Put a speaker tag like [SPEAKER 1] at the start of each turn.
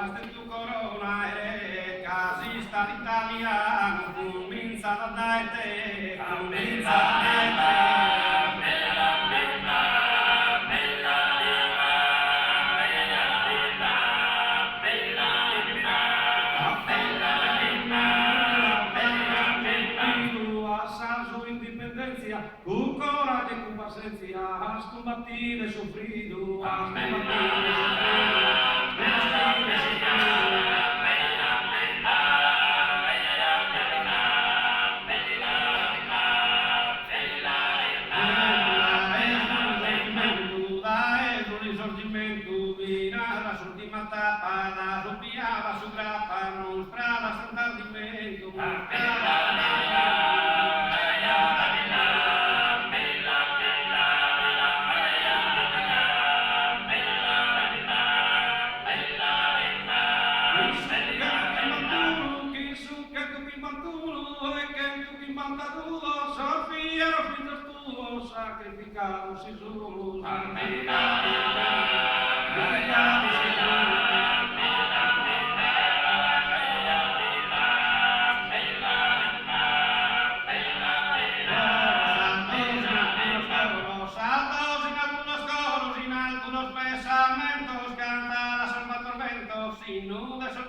[SPEAKER 1] trovaste tu corona e casista d'italiano, comincia da te, comincia da con coraje y con paciencia has combatido y sufrido, has combatido y sufrido. Mira la última tapa, la rupiaba su grapa, non strada sant'ardimento, sacrificados y sus saltos en algunos coros y en algunos pensamientos cantadas al tormentos sin nudas al